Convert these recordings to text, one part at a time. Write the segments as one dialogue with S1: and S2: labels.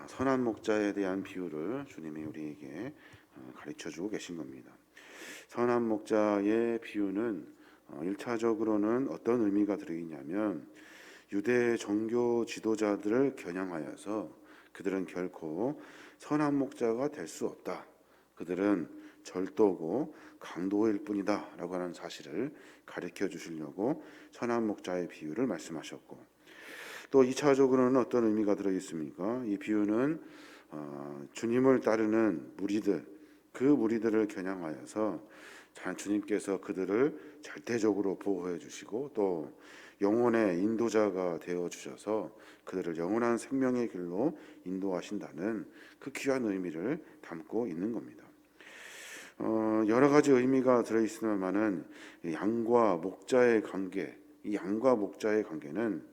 S1: 선한 목자에 대한 비유를 주님이 우리에게 가르쳐주고 계신 겁니다. 선한 목자의 비유는 1차적으로는 어떤 의미가 들어있냐면 유대 종교 지도자들을 겨냥하여서 그들은 결코 선한 목자가 될 수 없다. 그들은 절도고 강도일 뿐이다 라고 하는 사실을 가르쳐 주시려고 선한 목자의 비유를 말씀하셨고, 또 2차적으로는 어떤 의미가 들어있습니까? 이 비유는 주님을 따르는 무리들, 그 무리들을 겨냥하여서 주님께서 그들을 절대적으로 보호해 주시고 또 영혼의 인도자가 되어 주셔서 그들을 영원한 생명의 길로 인도하신다는 그 귀한 의미를 담고 있는 겁니다. 여러 가지 의미가 들어있으면은 양과 목자의 관계, 이 양과 목자의 관계는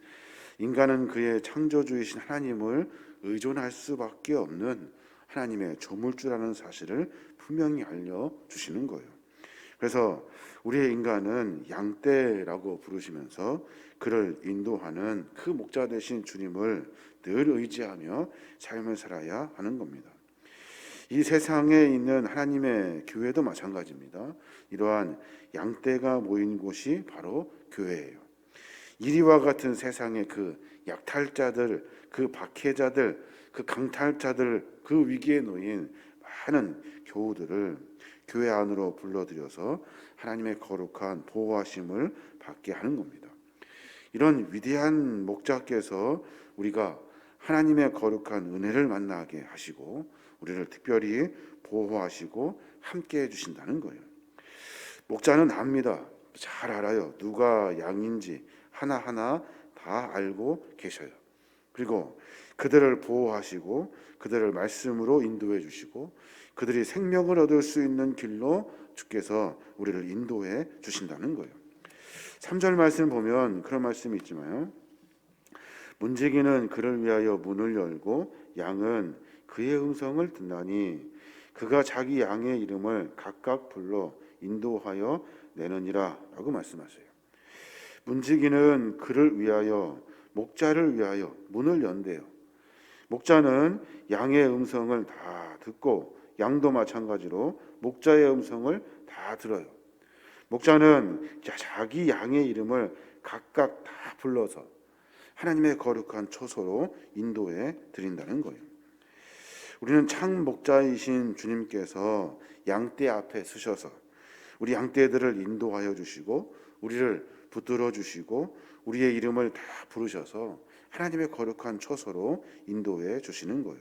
S1: 인간은 그의 창조주이신 하나님을 의존할 수밖에 없는 하나님의 조물주라는 사실을 분명히 알려주시는 거예요. 그래서 우리의 인간은 양떼라고 부르시면서 그를 인도하는 그 목자 되신 주님을 늘 의지하며 삶을 살아야 하는 겁니다. 이 세상에 있는 하나님의 교회도 마찬가지입니다. 이러한 양떼가 모인 곳이 바로 교회예요. 이리와 같은 세상의 그 약탈자들, 그 박해자들, 그 강탈자들, 그 위기에 놓인 많은 교우들을 교회 안으로 불러들여서 하나님의 거룩한 보호하심을 받게 하는 겁니다. 이런 위대한 목자께서 우리가 하나님의 거룩한 은혜를 만나게 하시고 우리를 특별히 보호하시고 함께 해주신다는 거예요. 목자는 압니다. 잘 알아요. 누가 양인지 하나하나 다 알고 계셔요. 그리고 그들을 보호하시고 그들을 말씀으로 인도해 주시고 그들이 생명을 얻을 수 있는 길로 주께서 우리를 인도해 주신다는 거예요. 3절 말씀 보면 그런 말씀이 있지만요. 문지기는 그를 위하여 문을 열고 양은 그의 음성을 듣나니 그가 자기 양의 이름을 각각 불러 인도하여 내느니라 라고 말씀하세요. 문지기는 그를 위하여, 목자를 위하여 문을 연대요. 목자는 양의 음성을 다 듣고 양도 마찬가지로 목자의 음성을 다 들어요. 목자는 자기 양의 이름을 각각 다 불러서 하나님의 거룩한 초소로 인도해 드린다는 거예요. 우리는 참 목자이신 주님께서 양떼 앞에 서셔서 우리 양떼들을 인도하여 주시고 우리를 붙들어 주시고 우리의 이름을 다 부르셔서 하나님의 거룩한 초소로 인도해 주시는 거예요.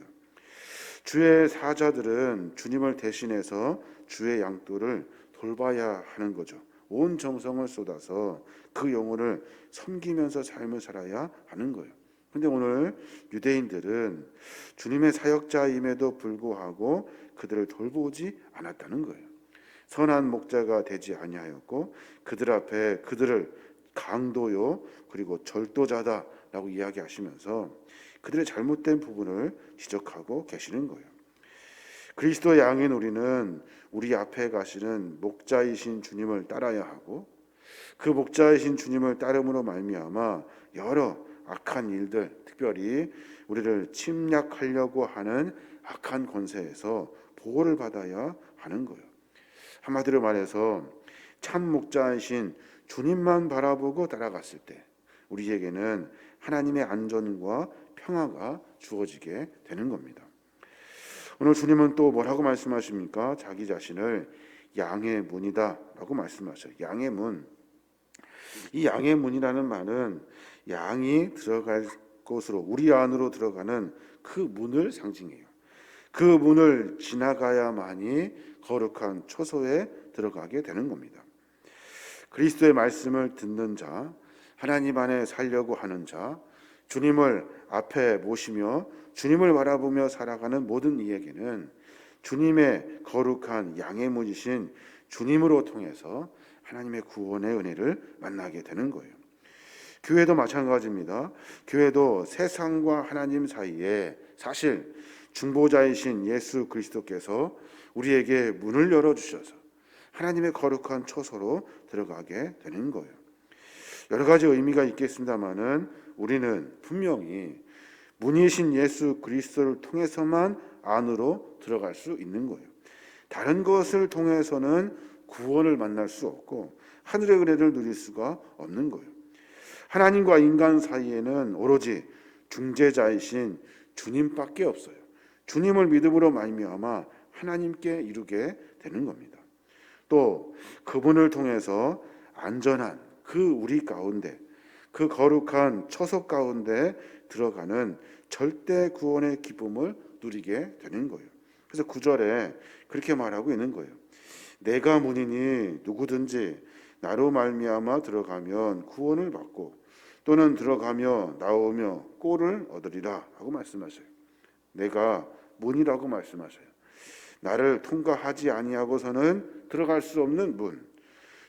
S1: 주의 사자들은 주님을 대신해서 주의 양떼를 돌봐야 하는 거죠. 온 정성을 쏟아서 그 영혼을 섬기면서 삶을 살아야 하는 거예요. 그런데 오늘 유대인들은 주님의 사역자임에도 불구하고 그들을 돌보지 않았다는 거예요. 선한 목자가 되지 아니하였고 그들 앞에 그들을 강도요 그리고 절도자다라고 이야기하시면서 그들의 잘못된 부분을 지적하고 계시는 거예요. 그리스도 양인 우리는 우리 앞에 가시는 목자이신 주님을 따라야 하고 그 목자이신 주님을 따름으로 말미암아 여러 악한 일들, 특별히 우리를 침략하려고 하는 악한 권세에서 보호를 받아야 하는 거예요. 한마디로 말해서 참 목자이신 주님만 바라보고 따라갔을 때 우리에게는 하나님의 안전과 평화가 주어지게 되는 겁니다. 오늘 주님은 또 뭐라고 말씀하십니까? 자기 자신을 양의 문이다 라고 말씀하셔요. 양의 문. 이 양의 문이라는 말은 양이 들어갈 곳으로 우리 안으로 들어가는 그 문을 상징해요. 그 문을 지나가야만이 거룩한 초소에 들어가게 되는 겁니다. 그리스도의 말씀을 듣는 자, 하나님 안에 살려고 하는 자, 주님을 앞에 모시며 주님을 바라보며 살아가는 모든 이에게는 주님의 거룩한 양의 문이신 주님으로 통해서 하나님의 구원의 은혜를 만나게 되는 거예요. 교회도 마찬가지입니다. 교회도 세상과 하나님 사이에 사실 중보자이신 예수 그리스도께서 우리에게 문을 열어주셔서 하나님의 거룩한 초소로 들어가게 되는 거예요. 여러 가지 의미가 있겠습니다만은 우리는 분명히 문이신 예수 그리스도를 통해서만 안으로 들어갈 수 있는 거예요. 다른 것을 통해서는 구원을 만날 수 없고 하늘의 은혜를 누릴 수가 없는 거예요. 하나님과 인간 사이에는 오로지 중재자이신 주님밖에 없어요. 주님을 믿음으로 말미암아 하나님께 이루게 되는 겁니다. 또 그분을 통해서 안전한 그 우리 가운데, 그 거룩한 처소 가운데 들어가는 절대 구원의 기쁨을 누리게 되는 거예요. 그래서 9절에 그렇게 말하고 있는 거예요. 내가 문이니 누구든지 나로 말미암아 들어가면 구원을 받고 또는 들어가며 나오며 꼴을 얻으리라 하고 말씀하셔요. 내가 문이라고 말씀하셔요. 나를 통과하지 아니하고서는 들어갈 수 없는 문.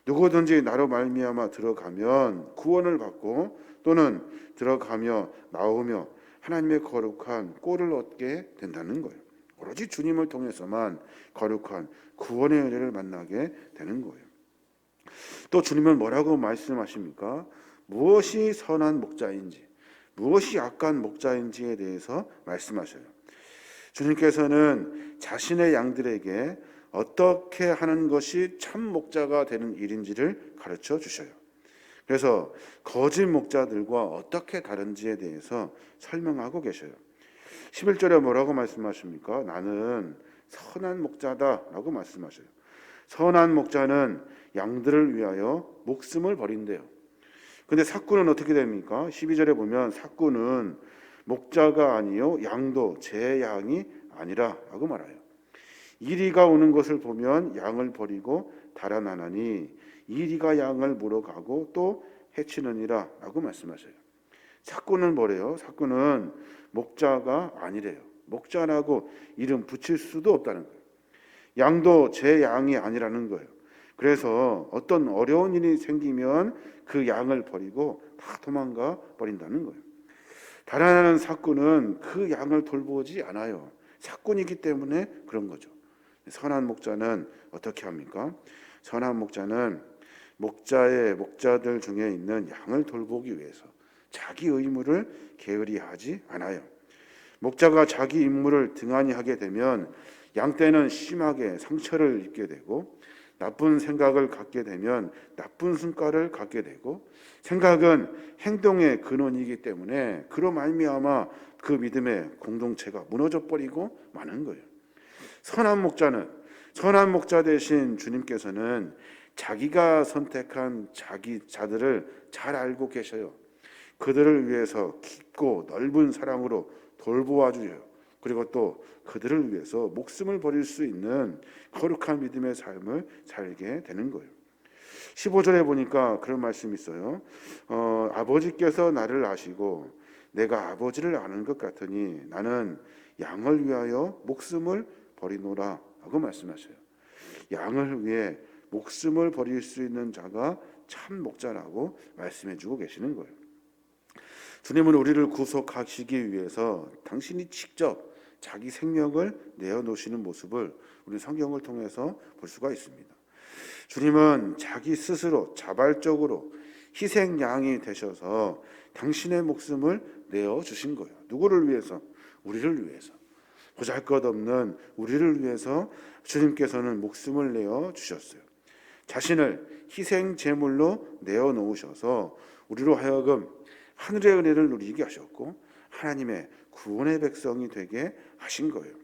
S1: 누구든지 나로 말미암아 들어가면 구원을 받고 또는 들어가며 나오며 하나님의 거룩한 꼴을 얻게 된다는 거예요. 오로지 주님을 통해서만 거룩한 구원의 은혜를 만나게 되는 거예요. 또 주님은 뭐라고 말씀하십니까? 무엇이 선한 목자인지, 무엇이 악한 목자인지에 대해서 말씀하셔요. 주님께서는 자신의 양들에게 어떻게 하는 것이 참 목자가 되는 일인지를 가르쳐 주셔요. 그래서 거짓 목자들과 어떻게 다른지에 대해서 설명하고 계셔요. 11절에 뭐라고 말씀하십니까? 나는 선한 목자다라고 말씀하셔요. 선한 목자는 양들을 위하여 목숨을 버린대요. 근데 삭구는 어떻게 됩니까? 12절에 보면 삭구는 목자가 아니요 양도 제 양이 아니라라고 말해요. 이리가 오는 것을 보면 양을 버리고 달아나나니 이리가 양을 물어가고 또 해치느니라라고 말씀하셔요. 삭구는 뭐래요? 삭구는 목자가 아니래요. 목자라고 이름 붙일 수도 없다는 거예요. 양도 제 양이 아니라는 거예요. 그래서 어떤 어려운 일이 생기면 그 양을 버리고 다 도망가 버린다는 거예요. 달아나는 삭구는 그 양을 돌보지 않아요. 삭군이기 때문에 그런 거죠. 선한 목자는 어떻게 합니까? 선한 목자는 목자들 중에 있는 양을 돌보기 위해서 자기 의무를 게으리 하지 않아요. 목자가 자기 임무를 등한히 하게 되면 양떼는 심하게 상처를 입게 되고 나쁜 생각을 갖게 되면 나쁜 성과를 갖게 되고 생각은 행동의 근원이기 때문에 그로 말미암아 그 믿음의 공동체가 무너져 버리고 마는 거예요. 선한 목자 되신 주님께서는 자기가 선택한 자기 자들을 잘 알고 계셔요. 그들을 위해서 깊고 넓은 사랑으로 돌보아 주셔요. 그리고 또 그들을 위해서 목숨을 버릴 수 있는 거룩한 믿음의 삶을 살게 되는 거예요. 15절에 보니까 그런 말씀이 있어요. 아버지께서 나를 아시고 내가 아버지를 아는 것 같으니 나는 양을 위하여 목숨을 버리노라 하고 말씀하셔요. 양을 위해 목숨을 버릴 수 있는 자가 참 목자라고 말씀해 주고 계시는 거예요. 주님은 우리를 구속하시기 위해서 당신이 직접 자기 생명을 내어놓으시는 모습을 우리 성경을 통해서 볼 수가 있습니다. 주님은 자기 스스로 자발적으로 희생양이 되셔서 당신의 목숨을 내어주신 거예요. 누구를 위해서? 우리를 위해서. 보잘것없는 우리를 위해서 주님께서는 목숨을 내어주셨어요. 자신을 희생 제물로 내어놓으셔서 우리로 하여금 하늘의 은혜를 누리게 하셨고 하나님의 구원의 백성이 되게 하신 거예요.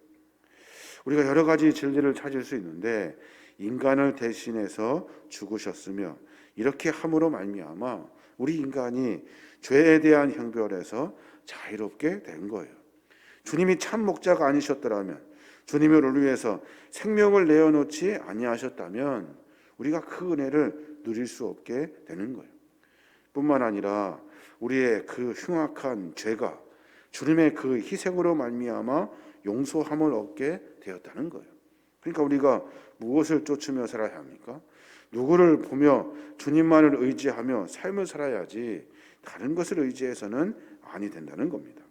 S1: 우리가 여러 가지 진리를 찾을 수 있는데 인간을 대신해서 죽으셨으며 이렇게 함으로 말미암아 우리 인간이 죄에 대한 형벌에서 자유롭게 된 거예요. 주님이 참 목자가 아니셨더라면, 주님이 우리를 위해서 생명을 내어놓지 아니하셨다면 우리가 그 은혜를 누릴 수 없게 되는 거예요. 뿐만 아니라 우리의 그 흉악한 죄가 주님의 그 희생으로 말미암아 용서함을 얻게 되었다는 거예요. 그러니까 우리가 무엇을 쫓으며 살아야 합니까? 누구를 보며 주님만을 의지하며 삶을 살아야지 다른 것을 의지해서는 아니 된다는 겁니다.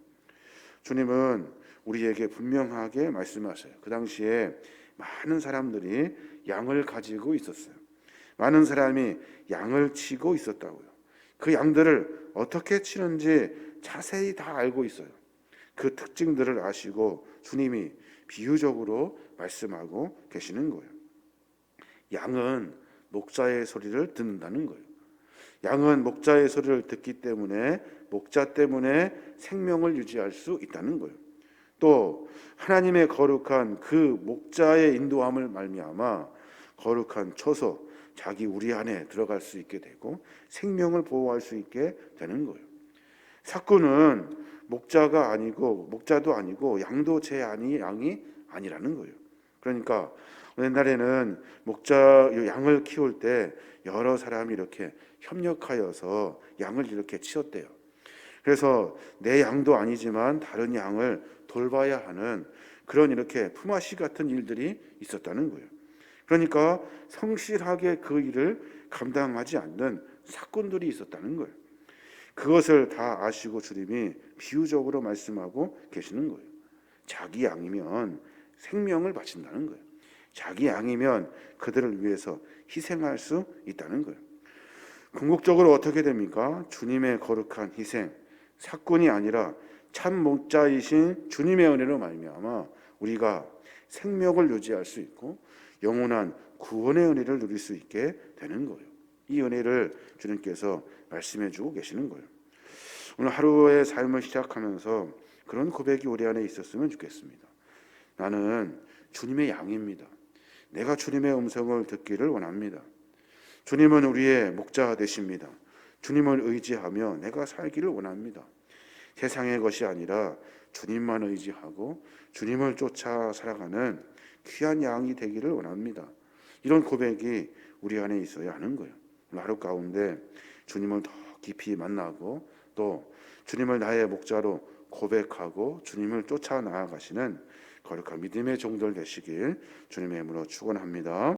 S1: 주님은 우리에게 분명하게 말씀하셔요. 그 당시에 많은 사람들이 양을 가지고 있었어요. 많은 사람이 양을 치고 있었다고요. 그 양들을 어떻게 치는지 자세히 다 알고 있어요. 그 특징들을 아시고 주님이 비유적으로 말씀하고 계시는 거예요. 양은 목자의 소리를 듣는다는 거예요. 양은 목자의 소리를 듣기 때문에 목자 때문에 생명을 유지할 수 있다는 거예요. 또 하나님의 거룩한 그 목자의 인도함을 말미암아 거룩한 처소, 자기 우리 안에 들어갈 수 있게 되고 생명을 보호할 수 있게 되는 거예요. 삭구는 목자가 아니고 목자도 아니고 양도 제 양이 아니라는 거예요. 그러니까 옛날에는 양을 키울 때 여러 사람이 이렇게 협력하여서 양을 이렇게 치웠대요. 그래서 내 양도 아니지만 다른 양을 돌봐야 하는 그런 이렇게 품앗이 같은 일들이 있었다는 거예요. 그러니까 성실하게 그 일을 감당하지 않는 사꾼들이 있었다는 거예요. 그것을 다 아시고 주님이 비유적으로 말씀하고 계시는 거예요. 자기 양이면 생명을 바친다는 거예요. 자기 양이면 그들을 위해서 희생할 수 있다는 거예요. 궁극적으로 어떻게 됩니까? 주님의 거룩한 희생, 사꾼이 아니라 참 목자이신 주님의 은혜로 말미암아 우리가 생명을 유지할 수 있고 영원한 구원의 은혜를 누릴 수 있게 되는 거예요. 이 은혜를 주님께서 말씀해 주고 계시는 거예요. 오늘 하루의 삶을 시작하면서 그런 고백이 우리 안에 있었으면 좋겠습니다. 나는 주님의 양입니다. 내가 주님의 음성을 듣기를 원합니다. 주님은 우리의 목자 되십니다. 주님을 의지하며 내가 살기를 원합니다. 세상의 것이 아니라 주님만 의지하고 주님을 쫓아 살아가는 귀한 양이 되기를 원합니다. 이런 고백이 우리 안에 있어야 하는 거예요. 하루 가운데 주님을 더 깊이 만나고 또 주님을 나의 목자로 고백하고 주님을 쫓아 나아가시는 거룩한 믿음의 종들 되시길 주님의 이름으로 축원합니다.